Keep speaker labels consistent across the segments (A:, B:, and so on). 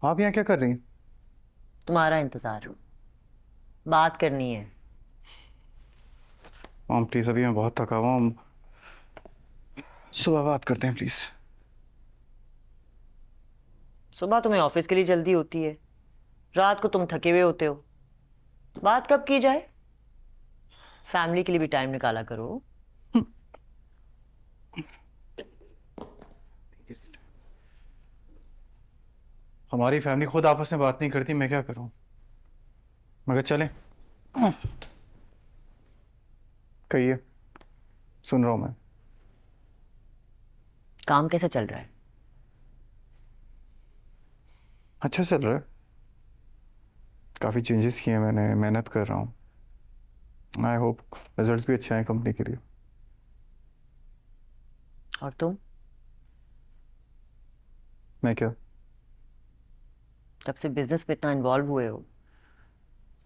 A: आप यहाँ क्या कर रही हैं?
B: तुम्हारा इंतजार, बात करनी है।
A: मॉम प्लीज, अभी मैं बहुत थका हुआ हूँ। सुबह बात करते हैं प्लीज।
B: सुबह तुम्हें ऑफिस के लिए जल्दी होती है, रात को तुम थके हुए होते हो। बात कब की जाए? फैमिली के लिए भी टाइम निकाला करो।
A: हमारी फैमिली खुद आपस में बात नहीं करती, मैं क्या करूं? मगर चलें। कहिए, सुन रहा हूं मैं।
B: काम कैसा चल रहा है?
A: अच्छा चल रहा है। काफ़ी चेंजेस किए हैं मैंने, मेहनत कर रहा हूँ। आई होप रिजल्ट्स भी अच्छे आए कंपनी के लिए।
B: और तुम?
A: मैं क्या?
B: जब से बिजनेस में इतना इन्वॉल्व हुए हो,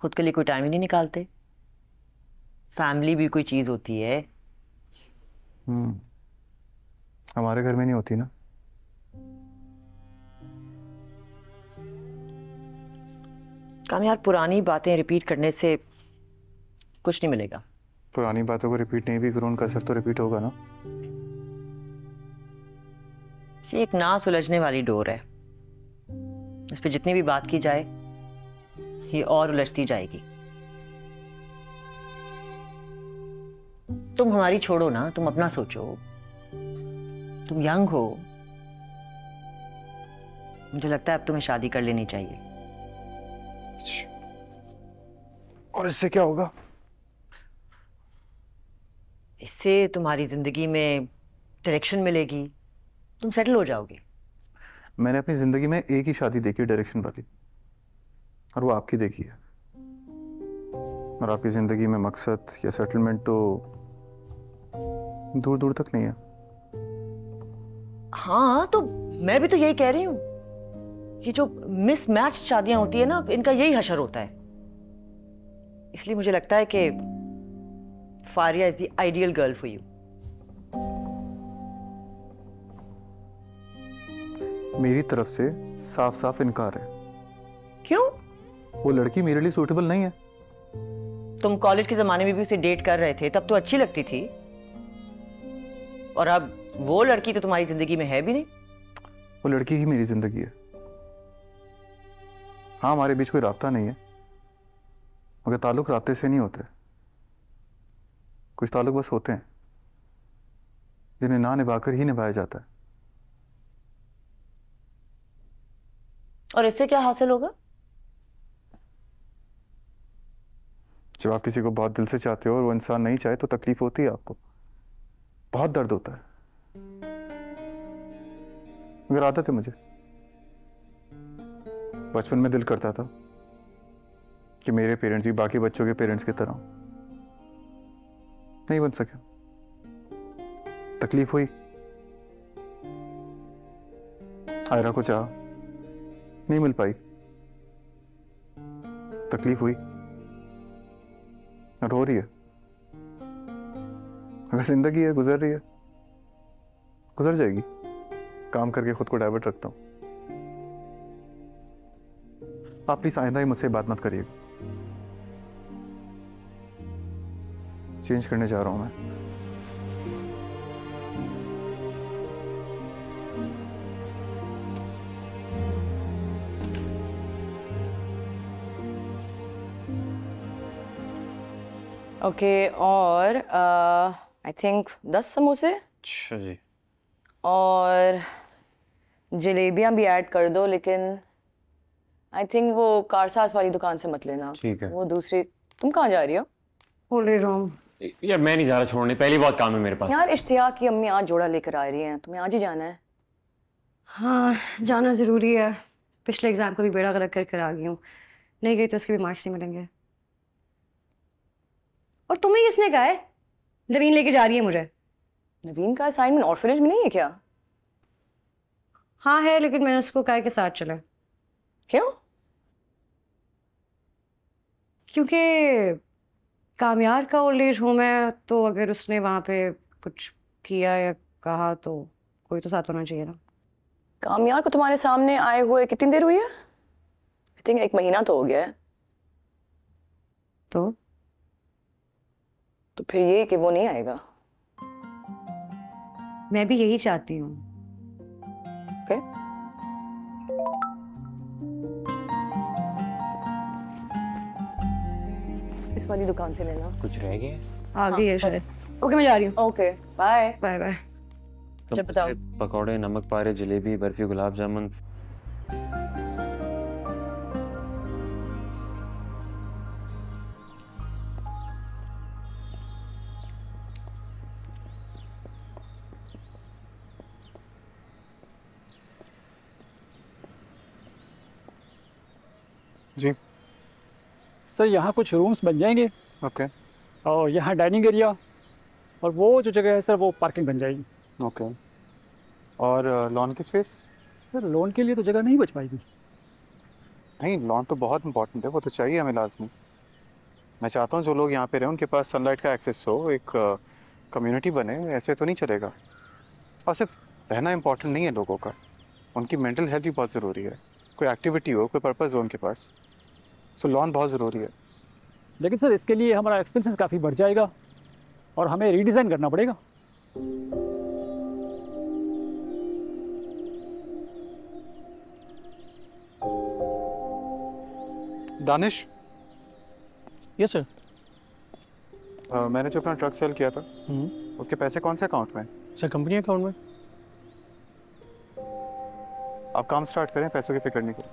B: खुद के लिए कोई टाइम ही नहीं निकालते। फैमिली भी कोई चीज होती है।
A: हम्म हमारे घर में नहीं होती ना।
B: काम यार, पुरानी बातें रिपीट करने से कुछ नहीं मिलेगा।
A: पुरानी बातों को रिपीट नहीं भी करूँ, उनका असर तो रिपीट होगा ना।
B: ये एक ना सुलझने वाली डोर है। इस पे जितनी भी बात की जाए, ये और उलझती जाएगी। तुम हमारी छोड़ो ना, तुम अपना सोचो। तुम यंग हो। मुझे लगता है अब तुम्हें शादी कर लेनी चाहिए।
A: और इससे क्या होगा?
B: इससे तुम्हारी जिंदगी में डायरेक्शन मिलेगी, तुम सेटल हो जाओगे।
A: मैंने अपनी जिंदगी में एक ही शादी देखी है डायरेक्शन वाली, और वो आपकी देखी है। और आपकी जिंदगी में मकसद या सेटलमेंट तो दूर दूर तक नहीं है।
B: हाँ, तो मैं भी तो यही कह रही हूँ। ये जो मिसमैच शादियां होती है ना, इनका यही हशर होता है। इसलिए मुझे लगता है कि Faria is the ideal girl for you.
A: मेरी तरफ से साफ साफ इनकार है।
B: क्यों?
A: वो लड़की मेरे लिए सूटेबल नहीं है।
B: तुम कॉलेज के जमाने में भी उसे डेट कर रहे थे, तब तो अच्छी लगती थी। और अब वो लड़की तो तुम्हारी जिंदगी में है भी नहीं।
A: वो लड़की ही मेरी जिंदगी है। हाँ, हमारे बीच कोई राब्ता नहीं है, मगर ताल्लुक राब्ते से नहीं होते। कुछ ताल्लुक बस होते हैं जिन्हें ना निभाकर ही निभाया जाता है।
B: और इससे क्या हासिल होगा?
A: जब आप किसी को बहुत दिल से चाहते हो और वो इंसान नहीं चाहे तो तकलीफ होती है आपको, बहुत दर्द होता है। मगर आदत है मुझे। बचपन में दिल करता था कि मेरे पेरेंट्स भी बाकी बच्चों के पेरेंट्स की तरह हों। नहीं बन सके, तकलीफ हुई। आयरा को चाहा, नहीं मिल पाई, तकलीफ हुई। और हो रही है। अगर जिंदगी है, गुजर रही है, गुजर जाएगी। काम करके खुद को डाइवर्ट रखता हूं। आप प्लीज आइंदा ही मुझसे बात मत करिएगा। चेंज करने जा रहा हूं मैं।
C: ओके, और आई थिंक 10 समोसे
A: अच्छा जी।
C: और जलेबियां भी ऐड कर दो, लेकिन आई थिंक वो कारसास वाली दुकान से मत लेना।
D: ठीक है।
C: वो दूसरी। तुम कहाँ जा रही हो?
E: होली रॉम।
D: यार मैं नहीं जा रहा छोड़ने, पहली बहुत काम है मेरे पास।
C: यार इश्तियाक की अम्मी आज जोड़ा लेकर आ रही हैं, तुम्हें आज ही जाना है।
E: हाँ, जाना ज़रूरी है। पिछले एग्ज़ाम को भी बेड़ा गर्क कर कर आ गई हूँ। नहीं गई तो उसके भी मार्क्स नहीं मिलेंगे। और तुम्हें किसने कहा है नवीन लेके जा रही है मुझे?
C: नवीन का असाइनमेंट ऑर्फनेज में नहीं है क्या?
E: हाँ है, लेकिन मैंने उसको कहा के साथ चले।
C: क्यों?
E: क्योंकि कामयार का ओल्ड एज होम है, तो अगर उसने वहाँ पे कुछ किया या कहा तो कोई तो साथ होना चाहिए ना।
C: कामयार को तुम्हारे सामने आए हुए कितनी देर हुई है? थिंक 1 महीना तो हो गया है।
E: तो
C: फिर ये कि वो नहीं आएगा।
E: मैं भी यही चाहती हूँ।
C: ओके इस वाली दुकान से लेना।
D: कुछ रह गया?
E: आ गई है शायद। ओके मैं जा रही हूँ।
C: Okay bye
E: bye bye.
D: तो
C: जब बताओ।
D: पकौड़े, नमक पारे, जलेबी, बर्फी, गुलाब जामुन।
A: जी
F: सर यहाँ कुछ रूम्स बन जाएंगे
A: ओके
F: और यहाँ डाइनिंग एरिया और वो जो जगह है सर वो पार्किंग बन जाएगी।
A: ओके। और लॉन की स्पेस?
F: सर लोन के लिए तो जगह नहीं बच पाएगी।
A: नहीं, लॉन तो बहुत इंपॉर्टेंट है, वो तो चाहिए हमें लाजमी। मैं चाहता हूँ जो लोग यहाँ पे रहें उनके पास सनलाइट का एक्सेस हो, एक कम्युनिटी बने। ऐसे तो नहीं चलेगा। और सिर्फ रहना इंपॉर्टेंट नहीं है लोगों का, उनकी मेंटल हेल्थ भी बहुत ज़रूरी है। कोई एक्टिविटी हो, कोई पर्पज़ हो उनके पास। सो लॉन बहुत ज़रूरी है।
F: लेकिन सर इसके लिए हमारा एक्सपेंसेस काफ़ी बढ़ जाएगा और हमें रीडिज़ाइन करना पड़ेगा।
A: Danish,
F: yes sir.
A: मैंने जो अपना ट्रक सेल किया था उसके पैसे कौन से अकाउंट में?
F: सर कंपनी अकाउंट में।
A: आप काम स्टार्ट करें, पैसों की फिक्र नहीं करें,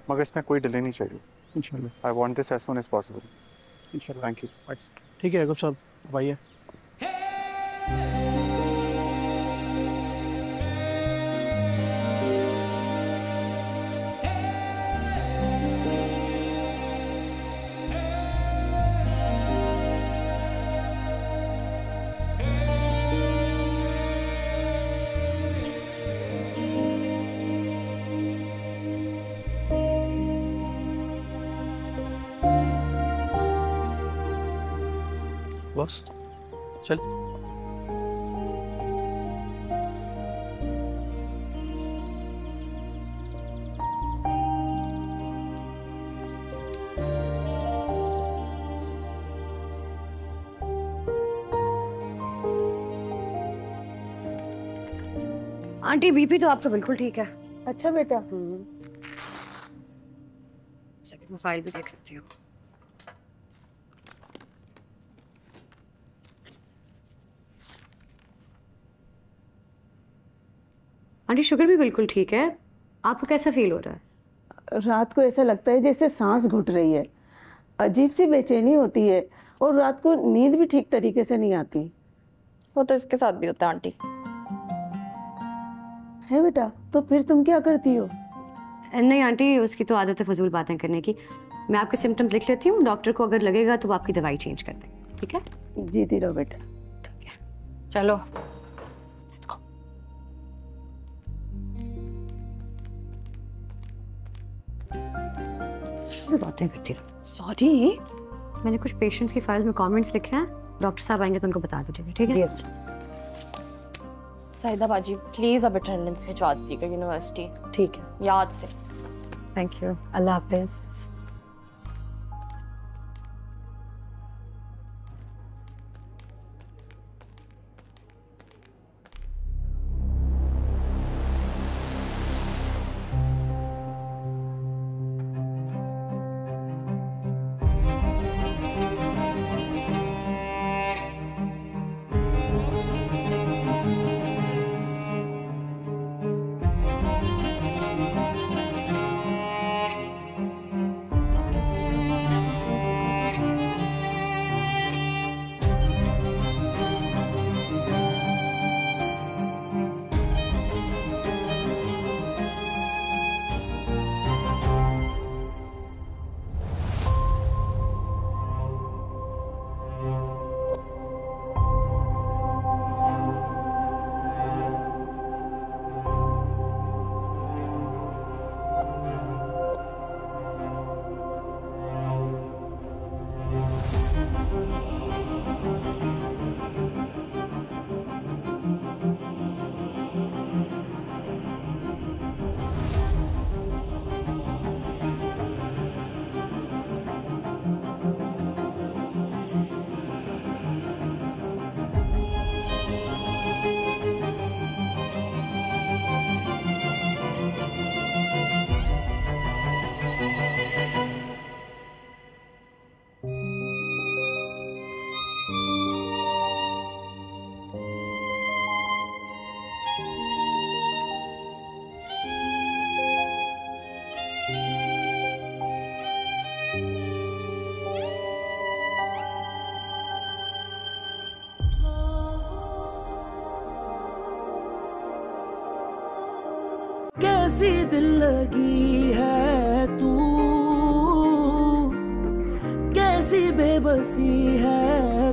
A: मगर इसमें कोई डिले नहीं चाहिए।
F: इंशाल्लाह।
A: I want this as soon as possible.
F: इंशाल्लाह।
A: Thank you.
F: ठीक है गुप्ता साहब, भाई।
G: बॉस चल।
E: आंटी बीपी तो आपका बिल्कुल ठीक है।
C: अच्छा बेटा।
E: सेकंड में फाइल भी देख लेती हूँ। आंटी शुगर भी बिल्कुल ठीक है। आपको कैसा फील हो रहा है?
H: रात को ऐसा लगता है जैसे सांस घुट रही है, अजीब सी बेचैनी होती है और रात को नींद भी ठीक तरीके से नहीं आती।
C: वो तो इसके साथ भी होता है आंटी।
H: है बेटा, तो फिर तुम क्या करती हो?
E: नहीं आंटी, उसकी तो आदत है फजूल बातें करने की। मैं आपके सिम्टम्स लिख लेती हूँ, डॉक्टर को अगर लगेगा तो वो आपकी दवाई चेंज कर दें। ठीक है?
H: जीती रहो बेटा।
C: चलो
E: बातें करती रहो। सॉरी, मैंने कुछ पेशेंट्स की फाइल्स में कमेंट्स लिखे हैं, डॉक्टर साहब आएंगे तो उनको बता दीजिएगा। ठीक है?
C: साहिदा बाजी प्लीज अब अटेंडेंस भिजवा दीजिएगा यूनिवर्सिटी।
E: ठीक है,
C: याद से।
E: Thank you. अल्लाह हाफिज।
I: कैसी दिल लगी है तू, कैसी बेबसी है